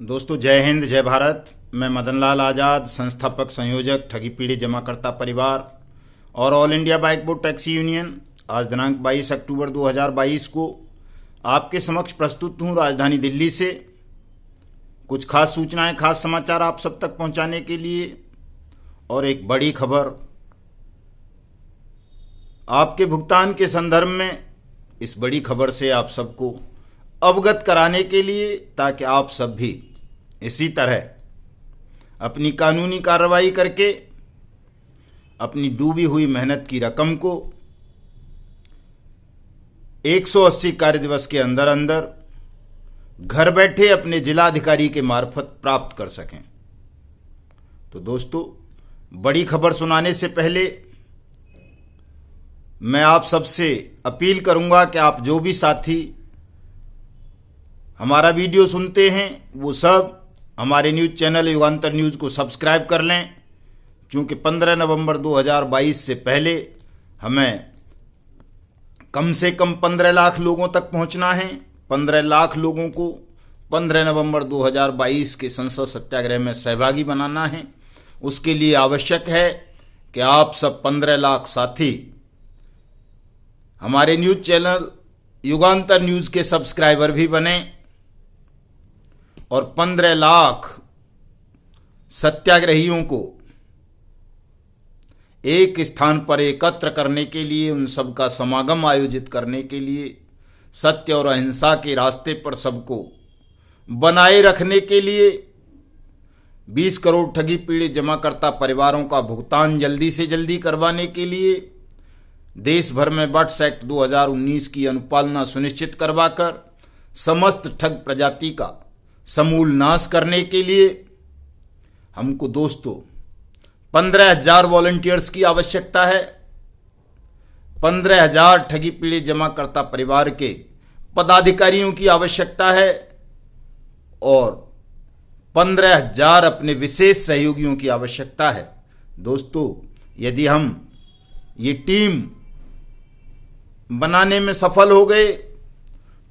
दोस्तों जय हिंद जय भारत। मैं मदन लाल आज़ाद, संस्थापक संयोजक ठगी पीड़ित जमाकर्ता परिवार और all India bike board taxi union, आज दिनांक 22 अक्टूबर 2022 को आपके समक्ष प्रस्तुत हूँ राजधानी दिल्ली से कुछ खास सूचनाएं, खास समाचार आप सब तक पहुंचाने के लिए और एक बड़ी खबर आपके भुगतान के संदर्भ में। इस बड़ी खबर से आप सबको अवगत कराने के लिए, ताकि आप सब भी इसी तरह अपनी कानूनी कार्रवाई करके अपनी डूबी हुई मेहनत की रकम को 180 कार्य दिवस के अंदर अंदर घर बैठे अपने जिलाधिकारी के मार्फत प्राप्त कर सकें। तो दोस्तों, बड़ी खबर सुनाने से पहले मैं आप सबसे अपील करूंगा कि आप जो भी साथी हमारा वीडियो सुनते हैं वो सब हमारे न्यूज चैनल युगांतर न्यूज को सब्सक्राइब कर लें, क्योंकि 15 नवंबर 2022 से पहले हमें कम से कम 15 लाख लोगों तक पहुंचना है। 15 लाख लोगों को 15 नवंबर 2022 के संसद सत्याग्रह में सहभागी बनाना है। उसके लिए आवश्यक है कि आप सब 15 लाख साथी हमारे न्यूज चैनल युगांतर न्यूज के सब्सक्राइबर भी बने और 15 लाख सत्याग्रहियों को एक स्थान पर एकत्र करने के लिए, उन सबका समागम आयोजित करने के लिए, सत्य और अहिंसा के रास्ते पर सबको बनाए रखने के लिए 20 करोड़ ठगी पीड़ित जमाकर्ता परिवारों का भुगतान जल्दी से जल्दी करवाने के लिए देश भर में बट्स एक्ट 2019 की अनुपालना सुनिश्चित करवाकर समस्त ठग प्रजाति का समूल नाश करने के लिए हमको दोस्तों 15,000 वॉलंटियर्स की आवश्यकता है। 15,000 ठगी पीड़ित जमाकर्ता परिवार के पदाधिकारियों की आवश्यकता है और 15,000 अपने विशेष सहयोगियों की आवश्यकता है। दोस्तों, यदि हम ये टीम बनाने में सफल हो गए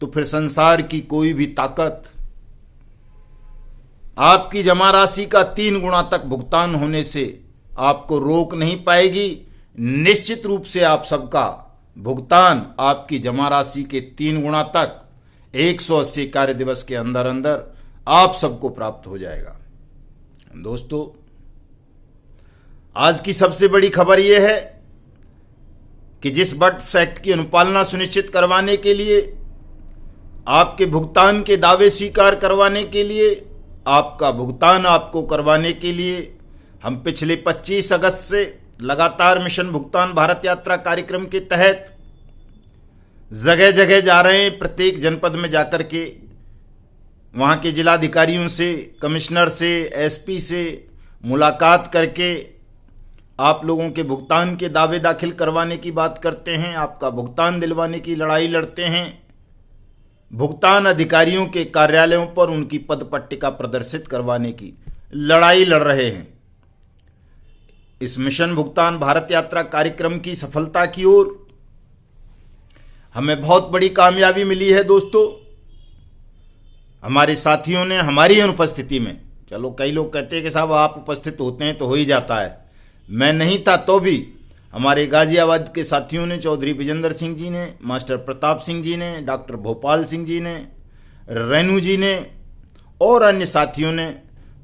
तो फिर संसार की कोई भी ताकत आपकी जमा राशि का 3 गुना तक भुगतान होने से आपको रोक नहीं पाएगी। निश्चित रूप से आप सबका भुगतान आपकी जमा राशि के 3 गुना तक 180 कार्य दिवस के अंदर अंदर आप सबको प्राप्त हो जाएगा। दोस्तों, आज की सबसे बड़ी खबर यह है कि जिस बट्स एक्ट की अनुपालना सुनिश्चित करवाने के लिए, आपके भुगतान के दावे स्वीकार करवाने के लिए, आपका भुगतान आपको करवाने के लिए हम पिछले 25 अगस्त से लगातार मिशन भुगतान भारत यात्रा कार्यक्रम के तहत जगह जगह जा रहे हैं। प्रत्येक जनपद में जाकर के वहां के जिलाधिकारियों से, कमिश्नर से, एसपी से मुलाकात करके आप लोगों के भुगतान के दावे दाखिल करवाने की बात करते हैं, आपका भुगतान दिलवाने की लड़ाई लड़ते हैं। भुगतान अधिकारियों के कार्यालयों पर उनकी पद पट्टिका प्रदर्शित करवाने की लड़ाई लड़ रहे हैं। इस मिशन भुगतान भारत यात्रा कार्यक्रम की सफलता की ओर हमें बहुत बड़ी कामयाबी मिली है। दोस्तों, हमारे साथियों ने हमारी अनुपस्थिति में, चलो कई लोग कहते हैं कि साहब आप उपस्थित होते हैं तो हो ही जाता है, मैं नहीं था तो भी हमारे गाजियाबाद के साथियों ने, चौधरी विजेंद्र सिंह जी ने, मास्टर प्रताप सिंह जी ने, डॉक्टर भोपाल सिंह जी ने, रेनू जी ने और अन्य साथियों ने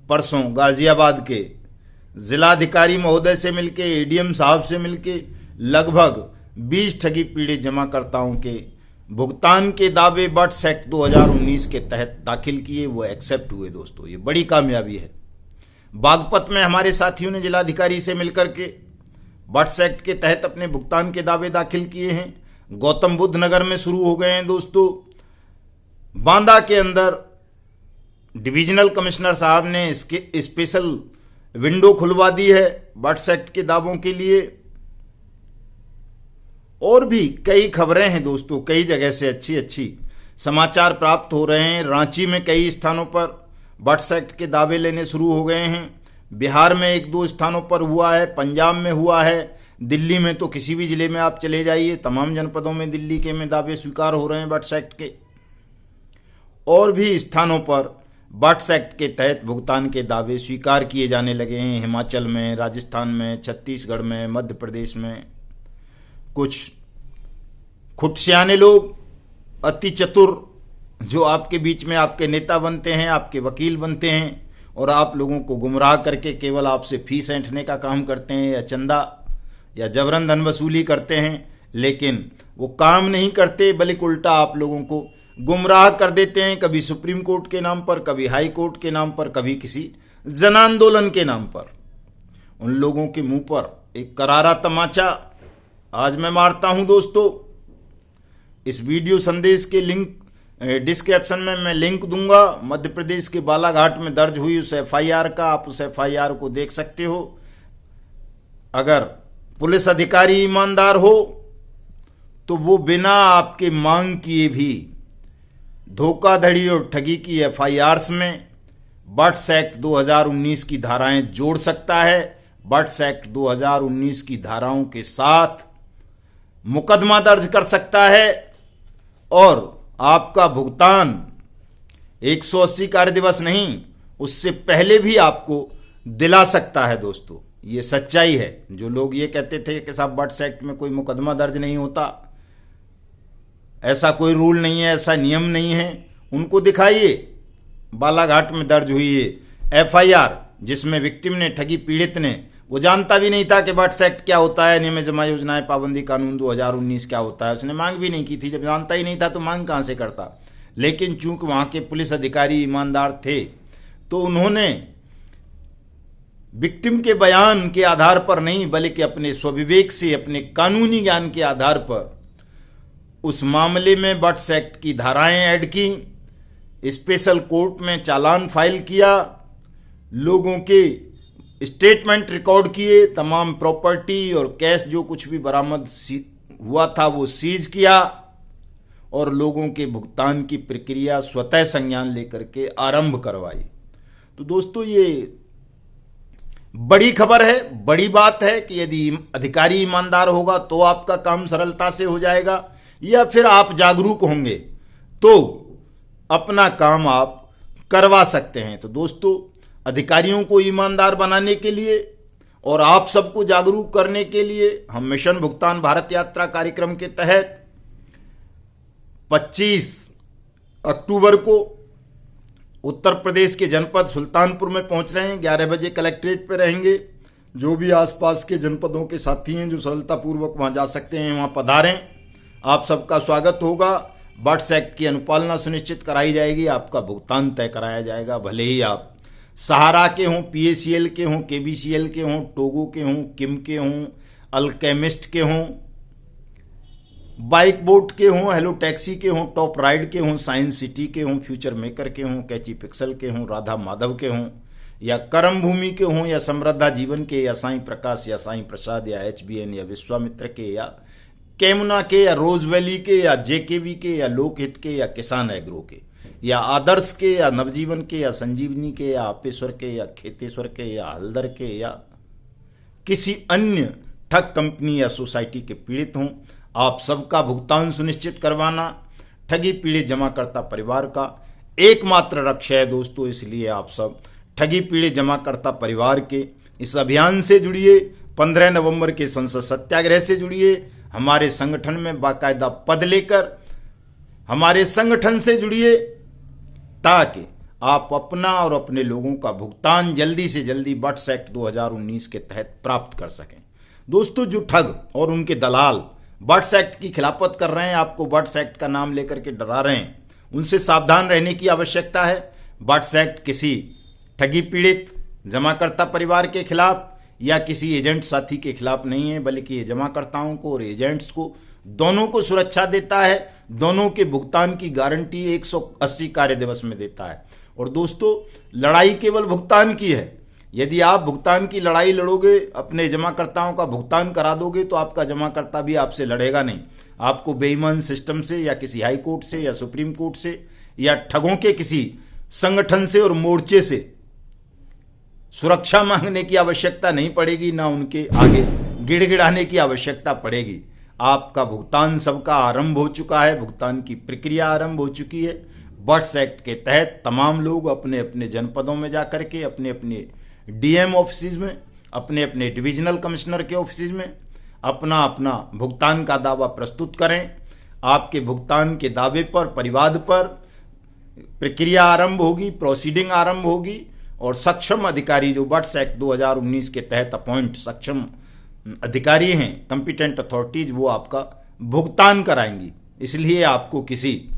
परसों गाजियाबाद के जिलाधिकारी महोदय से मिलके, एडीएम साहब से मिलके लगभग 20 ठगी पीड़ित जमाकर्ताओं के भुगतान के दावे बट्स एक्ट 2019 के तहत दाखिल किए, वो एक्सेप्ट हुए। दोस्तों, ये बड़ी कामयाबी है। बागपत में हमारे साथियों ने जिलाधिकारी से मिलकर के बट्स एक्ट के तहत अपने भुगतान के दावे दाखिल किए हैं। गौतम बुद्ध नगर में शुरू हो गए हैं। दोस्तों, बांदा के अंदर डिविजनल कमिश्नर साहब ने इसके स्पेशल विंडो खुलवा दी है बट्स एक्ट के दावों के लिए। और भी कई खबरें हैं दोस्तों, कई जगह से अच्छी अच्छी समाचार प्राप्त हो रहे हैं। रांची में कई स्थानों पर बट्स एक्ट के दावे लेने शुरू हो गए हैं। बिहार में 1-2 स्थानों पर हुआ है, पंजाब में हुआ है, दिल्ली में तो किसी भी जिले में आप चले जाइए, तमाम जनपदों में दिल्ली के में दावे स्वीकार हो रहे हैं बट्स एक्ट के। और भी स्थानों पर बट्स एक्ट के तहत भुगतान के दावे स्वीकार किए जाने लगे हैं। हिमाचल में, राजस्थान में, छत्तीसगढ़ में, मध्य प्रदेश में कुछ खुटसियाने लोग, अति चतुर, जो आपके बीच में आपके नेता बनते हैं, आपके वकील बनते हैं और आप लोगों को गुमराह करके केवल आपसे फीस ऐंठने का काम करते हैं या चंदा या जबरन धन वसूली करते हैं, लेकिन वो काम नहीं करते बल्कि उल्टा आप लोगों को गुमराह कर देते हैं, कभी सुप्रीम कोर्ट के नाम पर, कभी हाई कोर्ट के नाम पर, कभी किसी जन आंदोलन के नाम पर। उन लोगों के मुंह पर एक करारा तमाचा आज मैं मारता हूं दोस्तों। इस वीडियो संदेश के लिंक डिस्क्रिप्शन में मैं लिंक दूंगा। मध्य प्रदेश के बालाघाट में दर्ज हुई उस एफआईआर का, आप उस एफआईआर को देख सकते हो। अगर पुलिस अधिकारी ईमानदार हो तो वो बिना आपके मांग किए भी धोखाधड़ी और ठगी की एफआईआर्स में बट्स एक्ट 2019 की धाराएं जोड़ सकता है। बट्स एक्ट 2019 की धाराओं के साथ मुकदमा दर्ज कर सकता है और आपका भुगतान 180 कार्य दिवस नहीं, उससे पहले भी आपको दिला सकता है। दोस्तों, ये सच्चाई है। जो लोग ये कहते थे कि साहब बट्स एक्ट में कोई मुकदमा दर्ज नहीं होता, ऐसा कोई रूल नहीं है, ऐसा नियम नहीं है, उनको दिखाइए बालाघाट में दर्ज हुई है एफआईआर जिसमें विक्टिम ने, ठगी पीड़ित ने, वो जानता भी नहीं था कि बट्स एक्ट क्या होता है, नियमित जमा योजनाएं पाबंदी कानून 2019 क्या होता है। उसने मांग भी नहीं की थी। जब जानता ही नहीं था तो मांग कहां से करता। लेकिन चूंकि वहां के पुलिस अधिकारी ईमानदार थे तो उन्होंने विक्टिम के बयान के आधार पर नहीं बल्कि अपने स्वविवेक से, अपने कानूनी ज्ञान के आधार पर उस मामले में बट्स एक्ट की धाराएं ऐड की, स्पेशल कोर्ट में चालान फाइल किया, लोगों के स्टेटमेंट रिकॉर्ड किए, तमाम प्रॉपर्टी और कैश जो कुछ भी बरामद हुआ था वो सीज किया और लोगों के भुगतान की प्रक्रिया स्वतः संज्ञान लेकर के आरंभ करवाई। तो दोस्तों, ये बड़ी खबर है, बड़ी बात है कि यदि अधिकारी ईमानदार होगा तो आपका काम सरलता से हो जाएगा, या फिर आप जागरूक होंगे तो अपना काम आप करवा सकते हैं। तो दोस्तों, अधिकारियों को ईमानदार बनाने के लिए और आप सबको जागरूक करने के लिए हम मिशन भुगतान भारत यात्रा कार्यक्रम के तहत 25 अक्टूबर को उत्तर प्रदेश के जनपद सुल्तानपुर में पहुंच रहे हैं। 11 बजे कलेक्ट्रेट पे रहेंगे। जो भी आसपास के जनपदों के साथी हैं जो सरलतापूर्वक वहां जा सकते हैं वहां पधारें। आप सबका स्वागत होगा। बट्स एक्ट की अनुपालना सुनिश्चित कराई जाएगी, आपका भुगतान तय कराया जाएगा। भले ही आप सहारा के हों, पीएसीएल के हों, केबीसीएल के हों, टोगो के हों, किम के हों, अल्केमिस्ट के हों, बाइक बोट के हों, हेलो टैक्सी के हों, टॉप राइड के हों, साइंस सिटी के हों, फ्यूचर मेकर के हों, कैची पिक्सल के हों, राधा माधव के हों, या करम भूमि के हों, या समृद्धा जीवन के, या साईं प्रकाश, या साईं प्रसाद, या एचबीएन, या विश्वामित्र के, या कैमुना के, या रोज वैली के, या जेकेवी के, या लोकहित के, या किसान एग्रो के, या आदर्श के, या नवजीवन के, या संजीवनी के, या आपेश्वर के, या खेतेश्वर के, या हल्दर के, या किसी अन्य ठग कंपनी या सोसाइटी के पीड़ित हों, आप सबका भुगतान सुनिश्चित करवाना ठगी पीड़ित जमाकर्ता परिवार का एकमात्र लक्ष्य है। दोस्तों, इसलिए आप सब ठगी पीड़ित जमाकर्ता परिवार के इस अभियान से जुड़िए। 15 नवंबर के संसद सत्याग्रह से जुड़िए। हमारे संगठन में बाकायदा पद लेकर हमारे संगठन से जुड़िए ताकि आप अपना और अपने लोगों का भुगतान जल्दी से जल्दी बट्स एक्ट 2019 के तहत प्राप्त कर सकें। दोस्तों, जो ठग और उनके दलाल बट्स एक्ट की खिलाफत कर रहे हैं, आपको बट्स एक्ट का नाम लेकर के डरा रहे हैं, उनसे सावधान रहने की आवश्यकता है। बट्स एक्ट किसी ठगी पीड़ित जमाकर्ता परिवार के खिलाफ या किसी एजेंट साथी के खिलाफ नहीं है, बल्कि ये जमाकर्ताओं को और एजेंट्स को दोनों को सुरक्षा देता है। दोनों के भुगतान की गारंटी 180 कार्य दिवस में देता है। और दोस्तों, लड़ाई केवल भुगतान की है। यदि आप भुगतान की लड़ाई लड़ोगे, अपने जमाकर्ताओं का भुगतान करा दोगे, तो आपका जमाकर्ता भी आपसे लड़ेगा नहीं। आपको बेईमान सिस्टम से या किसी हाई कोर्ट से या सुप्रीम कोर्ट से या ठगों के किसी संगठन से और मोर्चे से सुरक्षा मांगने की आवश्यकता नहीं पड़ेगी, ना उनके आगे गिड़गिड़ाने की आवश्यकता पड़ेगी। आपका भुगतान सबका आरंभ हो चुका है, भुगतान की प्रक्रिया आरंभ हो चुकी है। बट्स एक्ट के तहत तमाम लोग अपने अपने जनपदों में जाकर के अपने अपने डीएम ऑफिस में, अपने अपने डिविजनल कमिश्नर के ऑफिस में अपना अपना भुगतान का दावा प्रस्तुत करें। आपके भुगतान के दावे पर, परिवाद पर प्रक्रिया आरंभ होगी, प्रोसीडिंग आरंभ होगी और सक्षम अधिकारी जो बट्स एक्ट 2019 के तहत अपॉइंट सक्षम अधिकारी हैं, कंपिटेंट अथॉरिटीज, वो आपका भुगतान कराएंगी। इसलिए आपको किसी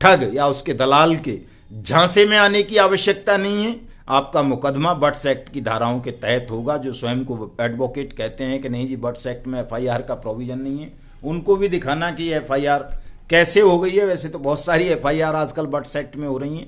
ठग या उसके दलाल के झांसे में आने की आवश्यकता नहीं है। आपका मुकदमा बट्स एक्ट की धाराओं के तहत होगा। जो स्वयं को एडवोकेट कहते हैं कि नहीं जी बट्स एक्ट में एफआईआर का प्रोविजन नहीं है, उनको भी दिखाना कि एफआईआर कैसे हो गई है। वैसे तो बहुत सारी एफआईआर आजकल बट्स एक्ट में हो रही हैं,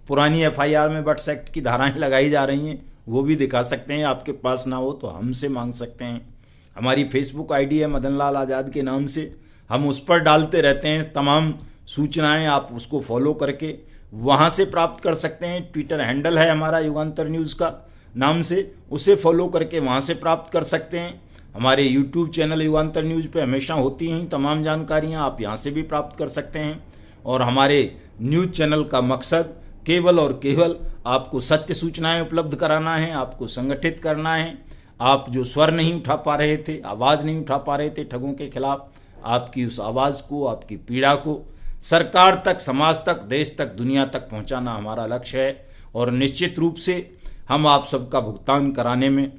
पुरानी एफआईआर में बट्स एक्ट की धाराएं लगाई जा रही हैं, वो भी दिखा सकते हैं। आपके पास ना हो तो हमसे मांग सकते हैं। हमारी फेसबुक आईडी है मदन लाल आज़ाद के नाम से, हम उस पर डालते रहते हैं तमाम सूचनाएं, आप उसको फॉलो करके वहां से प्राप्त कर सकते हैं। ट्विटर हैंडल है हमारा युगांतर न्यूज़ का नाम से, उसे फॉलो करके वहां से प्राप्त कर सकते हैं। हमारे यूट्यूब चैनल युगांतर न्यूज़ पे हमेशा होती हैं तमाम जानकारियां, आप यहां से भी प्राप्त कर सकते हैं। और हमारे न्यूज़ चैनल का मकसद केवल और केवल आपको सत्य सूचनाएं उपलब्ध कराना है, आपको संगठित करना है। आप जो स्वर नहीं उठा पा रहे थे, आवाज़ नहीं उठा पा रहे थे ठगों के खिलाफ, आपकी उस आवाज़ को, आपकी पीड़ा को सरकार तक, समाज तक, देश तक, दुनिया तक पहुंचाना हमारा लक्ष्य है। और निश्चित रूप से हम आप सबका भुगतान कराने में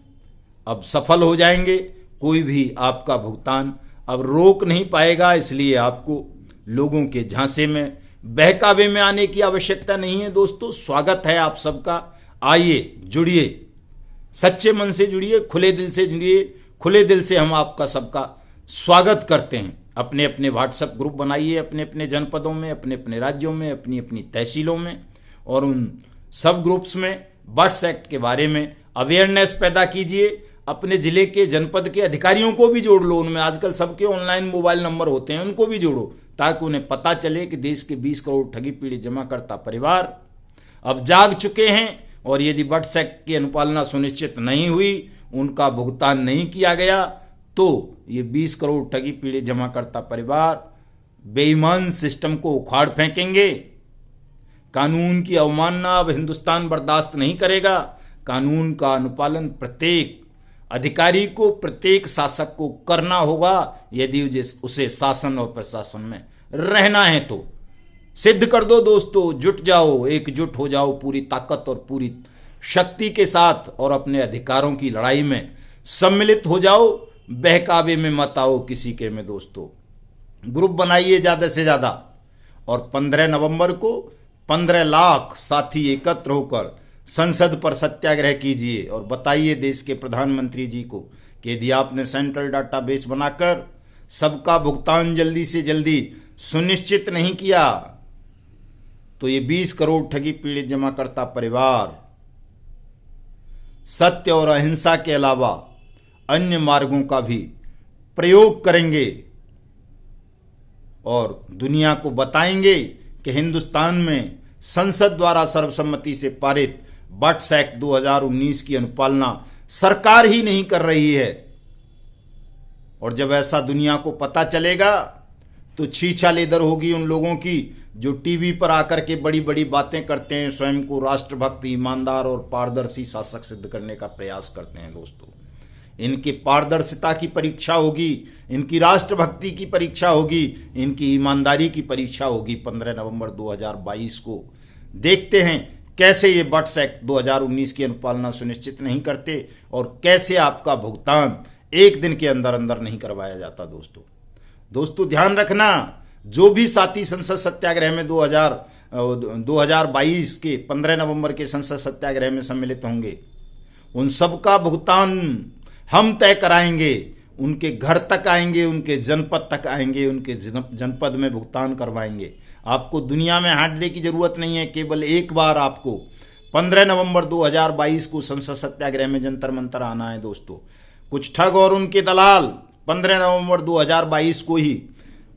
अब सफल हो जाएंगे। कोई भी आपका भुगतान अब रोक नहीं पाएगा। इसलिए आपको लोगों के झांसे में, बहकावे में आने की आवश्यकता नहीं है। दोस्तों, स्वागत है आप सबका। आइए, जुड़िए, सच्चे मन से जुड़िए, खुले दिल से जुड़िए। खुले दिल से हम आपका सबका स्वागत करते हैं। अपने अपने व्हाट्सएप ग्रुप बनाइए, अपने अपने जनपदों में, अपने अपने राज्यों में, अपनी अपनी तहसीलों में, और उन सब ग्रुप्स में बट्स एक्ट के बारे में अवेयरनेस पैदा कीजिए। अपने जिले के, जनपद के अधिकारियों को भी जोड़ लो उनमें। आजकल सबके ऑनलाइन मोबाइल नंबर होते हैं, उनको भी जोड़ो ताकि उन्हें पता चले कि देश के 20 करोड़ ठगी पीड़ित जमाकर्ता परिवार अब जाग चुके हैं। और यदि बट्स एक्ट की अनुपालना सुनिश्चित नहीं हुई, उनका भुगतान नहीं किया गया, तो ये 20 करोड़ ठगी पीड़ित जमाकर्ता परिवार बेईमान सिस्टम को उखाड़ फेंकेंगे। कानून की अवमानना अब हिंदुस्तान बर्दाश्त नहीं करेगा। कानून का अनुपालन प्रत्येक अधिकारी को, प्रत्येक शासक को करना होगा यदि उसे शासन और प्रशासन में रहना है। तो सिद्ध कर दो दोस्तों, जुट जाओ, एकजुट हो जाओ पूरी ताकत और पूरी शक्ति के साथ और अपने अधिकारों की लड़ाई में सम्मिलित हो जाओ। बहकावे में मत आओ किसी के में। दोस्तों, ग्रुप बनाइए ज़्यादा से ज़्यादा और 15 नवंबर को 15 लाख साथी एकत्र होकर संसद पर सत्याग्रह कीजिए और बताइए देश के प्रधानमंत्री जी को कि यदि आपने सेंट्रल डाटाबेस बनाकर सबका भुगतान जल्दी से जल्दी सुनिश्चित नहीं किया तो ये 20 करोड़ ठगी पीड़ित जमाकर्ता परिवार सत्य और अहिंसा के अलावा अन्य मार्गों का भी प्रयोग करेंगे और दुनिया को बताएंगे कि हिंदुस्तान में संसद द्वारा सर्वसम्मति से पारित बट्स एक्ट 2019 की अनुपालना सरकार ही नहीं कर रही है। और जब ऐसा दुनिया को पता चलेगा तो छीछा लेदर होगी उन लोगों की जो टीवी पर आकर के बड़ी बड़ी बातें करते हैं, स्वयं को राष्ट्रभक्त, ईमानदार और पारदर्शी शासक सिद्ध करने का प्रयास करते हैं। दोस्तों, इनकी पारदर्शिता की परीक्षा होगी, इनकी राष्ट्रभक्ति की परीक्षा होगी, इनकी ईमानदारी की परीक्षा होगी 15 नवंबर 2022 को। देखते हैं कैसे ये बट्स एक्ट 2019 की अनुपालना सुनिश्चित नहीं करते और कैसे आपका भुगतान एक दिन के अंदर अंदर नहीं करवाया जाता। दोस्तों ध्यान रखना, जो भी साथी संसद सत्याग्रह में 2022 के 15 नवंबर के संसद सत्याग्रह में सम्मिलित होंगे, उन सबका भुगतान हम तय कराएंगे। उनके घर तक आएंगे, उनके जनपद तक आएंगे, उनके जनपद में भुगतान करवाएंगे। आपको दुनिया में हांटने की जरूरत नहीं है। केवल एक बार आपको 15 नवंबर 2022 को संसद सत्याग्रह में जंतर मंतर आना है। दोस्तों, कुछ ठग और उनके दलाल 15 नवंबर 2022 को ही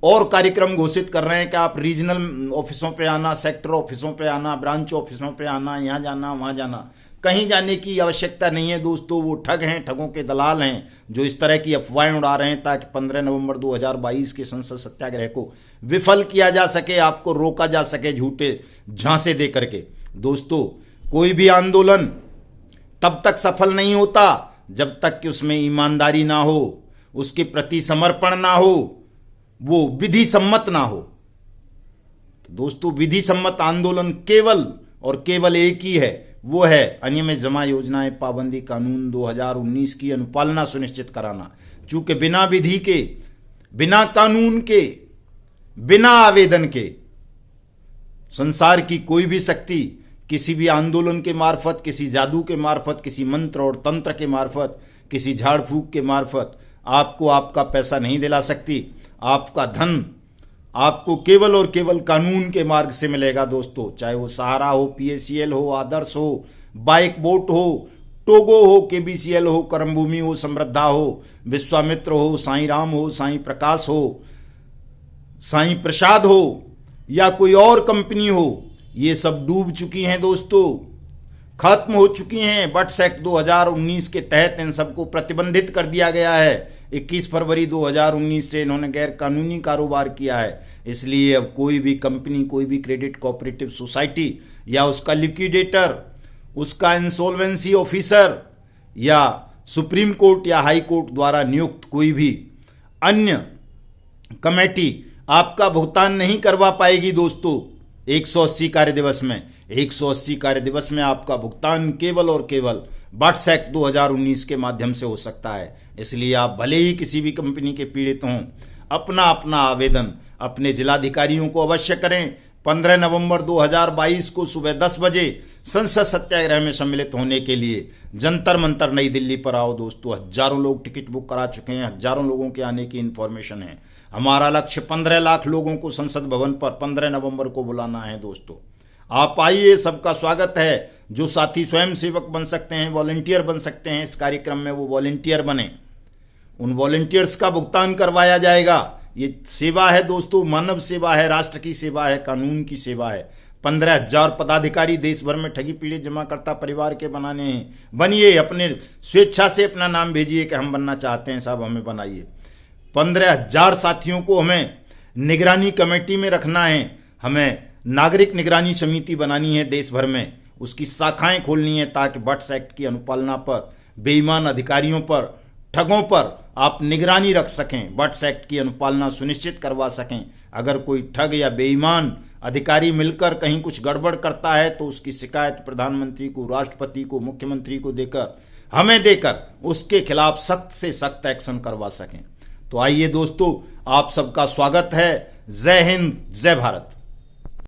और कार्यक्रम घोषित कर रहे हैं कि आप रीजनल ऑफिसों पे आना, सेक्टर ऑफिसों पे आना, ब्रांच ऑफिसों पे आना, यहाँ जाना वहाँ जाना। कहीं जाने की आवश्यकता नहीं है दोस्तों। वो ठग हैं, ठगों के दलाल हैं जो इस तरह की अफवाहें उड़ा रहे हैं ताकि 15 नवंबर 2022 के संसद सत्याग्रह को विफल किया जा सके, आपको रोका जा सके झूठे झांसे दे करके। दोस्तों, कोई भी आंदोलन तब तक सफल नहीं होता जब तक कि उसमें ईमानदारी ना हो, उसके प्रति समर्पण ना हो, वो विधि सम्मत ना हो। तो दोस्तों, विधि सम्मत आंदोलन केवल और केवल एक ही है, वो है अनियमित जमा योजनाएं पाबंदी कानून 2019 की अनुपालना सुनिश्चित कराना। चूंकि बिना विधि के, बिना कानून के, बिना आवेदन के संसार की कोई भी शक्ति किसी भी आंदोलन के मार्फत, किसी जादू के मार्फत, किसी मंत्र और तंत्र के मार्फत, किसी झाड़ फूक के मार्फत आपको आपका पैसा नहीं दिला सकती। आपका धन आपको केवल और केवल कानून के मार्ग से मिलेगा दोस्तों। चाहे वो सहारा हो, पीएसीएल हो, आदर्श हो, बाइक बोट हो, टोगो हो, केबीसीएल हो, कर्मभूमि हो, समृद्धा हो, विश्वामित्र हो, साईं राम हो, साईं प्रकाश हो, साईं प्रसाद हो, या कोई और कंपनी हो, ये सब डूब चुकी हैं दोस्तों, खत्म हो चुकी हैं। बट्स एक्ट 2019 के तहत इन सबको प्रतिबंधित कर दिया गया है। 21 फरवरी 2019 से इन्होंने गैर कानूनी कारोबार किया है। इसलिए अब कोई भी कंपनी, कोई भी क्रेडिट कोऑपरेटिव सोसाइटी या उसका लिक्विडेटर, उसका इंसॉल्वेंसी ऑफिसर या सुप्रीम कोर्ट या हाई कोर्ट द्वारा नियुक्त कोई भी अन्य कमेटी आपका भुगतान नहीं करवा पाएगी दोस्तों। 180 कार्य दिवस में 180 कार्य दिवस में आपका भुगतान केवल और केवल बट्स एक्ट 2019 के माध्यम से हो सकता है। इसलिए आप भले ही किसी भी कंपनी के पीड़ित हों, अपना अपना आवेदन अपने जिलाधिकारियों को अवश्य करें। 15 नवंबर 2022 को सुबह 10 बजे संसद सत्याग्रह में सम्मिलित होने के लिए जंतर मंतर नई दिल्ली पर आओ दोस्तों। हजारों लोग टिकट बुक करा चुके हैं, हजारों लोगों के आने की इन्फॉर्मेशन है। हमारा लक्ष्य 15 लाख लोगों को संसद भवन पर 15 नवंबर को बुलाना है दोस्तों। आप आइए, सबका स्वागत है। जो साथी स्वयं सेवक बन सकते हैं, वॉलंटियर बन सकते हैं इस कार्यक्रम में, वो वॉलंटियर बने। उन वॉलंटियर्स का भुगतान करवाया जाएगा। ये सेवा है दोस्तों, मानव सेवा है, राष्ट्र की सेवा है, कानून की सेवा है। 15,000 पदाधिकारी देश भर में ठगी पीड़ित जमाकर्ता परिवार के बनाने हैं। बनिए, अपने स्वेच्छा से अपना नाम भेजिए कि हम बनना चाहते हैं साहब, हमें बनाइए। 15,000 साथियों को हमें निगरानी कमेटी में रखना है। हमें नागरिक निगरानी समिति बनानी है देश भर में, उसकी शाखाएं खोलनी है ताकि बट्स एक्ट की अनुपालना पर, बेईमान अधिकारियों पर, ठगों पर आप निगरानी रख सकें, बट्स एक्ट की अनुपालना सुनिश्चित करवा सकें। अगर कोई ठग या बेईमान अधिकारी मिलकर कहीं कुछ गड़बड़ करता है तो उसकी शिकायत प्रधानमंत्री को, राष्ट्रपति को, मुख्यमंत्री को देकर, हमें देकर उसके खिलाफ सख्त से सख्त एक्शन करवा सकें। तो आइए दोस्तों, आप सबका स्वागत है। जय हिंद, जय भारत।